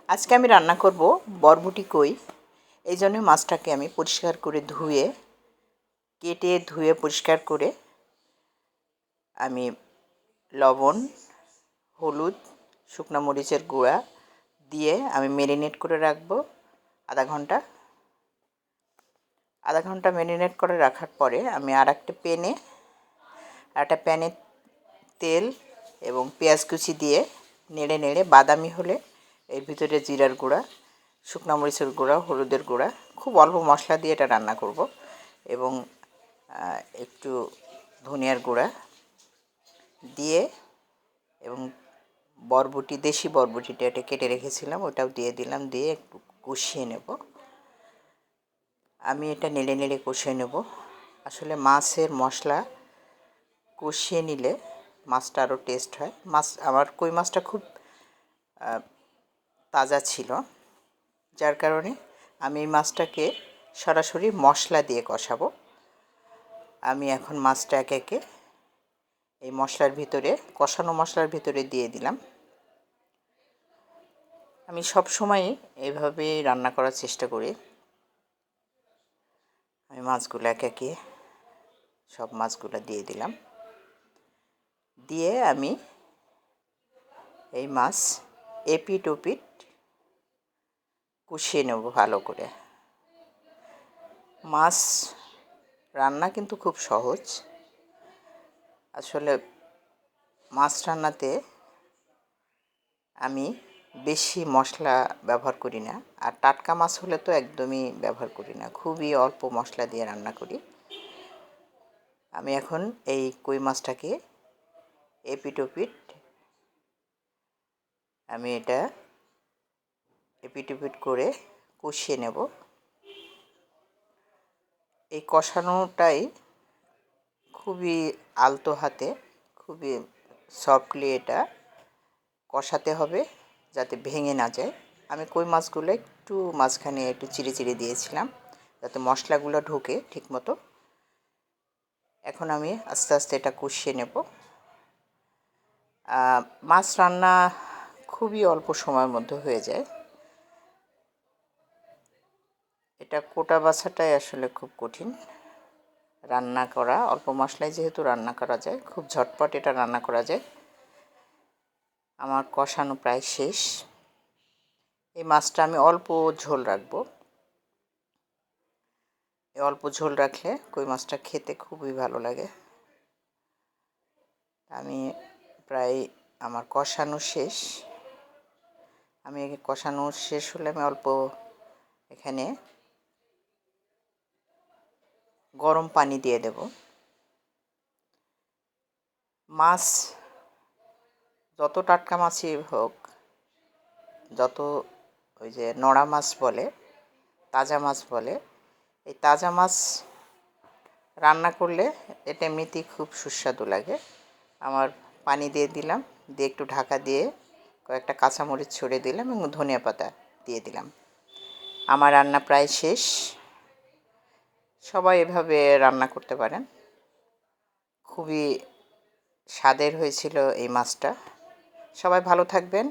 আজকে আমি রান্না করব বরবটি কই। এই জন্য মাছটাকে আমি পরিষ্কার করে কেটে ধুয়ে পরিষ্কার করে আমি লবণ, হলুদ, শুকনো মরিচের গুঁড়া দিয়ে আমি ম্যারিনেট করে রাখবো আধা ঘন্টা ম্যারিনেট করে রাখার পরে আমি একটা প্যানে তেল এবং পেঁয়াজ কুচি দিয়ে নেড়ে নেড়ে বাদামি হলে এর ভিতরে জিরার গুঁড়া, শুকনো মরিচের গুঁড়া, হলুদের গুঁড়া, খুব অল্প মশলা দিয়ে এটা রান্না করব এবং একটু ধনিয়ার গুঁড়া দিয়ে এবং দেশি বরবটিটা এটা কেটে রেখেছিলাম ওটাও দিয়ে দিলাম, দিয়ে একটু কষিয়ে নেব। আমি এটা নেড়ে নেড়ে কষিয়ে নেব। আসলে মাছের মশলা কষিয়ে নিলে মাছটা আরও টেস্ট হয়। আমার কই মাছটা খুব তাজা ছিল, যার কারণে আমি এই মাছটাকে সরাসরি মশলা দিয়ে কষাবো। আমি এখন মাছটা একে একে এই কষানো মশলার ভিতরে দিয়ে দিলাম। আমি সব সময় এইভাবে রান্না করার চেষ্টা করি। আমি মাছগুলো একে একে সব মাছগুলো দিয়ে দিলাম, দিয়ে আমি এই মাছ এপিট ওপিট কষিয়ে নেব ভালো করে। মাছ রান্না কিন্তু খুব সহজ। আসলে মাছ রান্নাতে আমি বেশি মশলা ব্যবহার করি না, আর টাটকা মাছ হলে তো একদমই ব্যবহার করি না, খুবই অল্প মশলা দিয়ে রান্না করি। আমি এখন এই কই মাছটাকে এপিট ওপিট করে কষিয়ে নেব। এই কষানোটাই খুবই আলতো হাতে, খুবই সফটলি এটা কষাতে হবে যাতে ভেঙে না যায়। আমি কই মাছগুলো একটু মাঝখানে একটু চিড়ে চিড়ে দিয়েছিলাম যাতে মশলাগুলো ঢোকে ঠিকমতো। এখন আমি আস্তে আস্তে এটা কষিয়ে নেব। মাছ রান্না খুবই অল্প সময়ের মধ্যে হয়ে যায়। এটা কোটা বাছাটাই আসলে খুব কঠিন রান্না করা। অল্প মশলায় যেহেতু রান্না করা যায়, খুব ঝটপট এটা রান্না করা যায়। আমার কষানো প্রায় শেষ। এই মাছটা আমি অল্প ঝোল রাখবো। এই অল্প ঝোল রাখলে কই মাছটা খেতে খুবই ভালো লাগে। আমার কষানো শেষ। কষানো শেষ হলে আমি অল্প এখানে গরম পানি দিয়ে দেব। মাছ যত টাটকা মাছই হোক, যত ওই যে নড়া মাছ বলে, তাজা মাছ বলে, এই তাজা মাছ রান্না করলে এটা এমনিতেই খুব সুস্বাদু লাগে। আমার পানি দিয়ে দিলাম, দিয়ে একটু ঢাকা দিয়ে কয়েকটা কাঁচামরিচ ছড়িয়ে দিলাম এবং ধনিয়া পাতা দিয়ে দিলাম। আমার রান্না প্রায় শেষ। সবাই এভাবে রান্না করতে পারেন। খুবই স্বাদের হয়েছিল এই মাছটা। সবাই ভালো থাকবেন।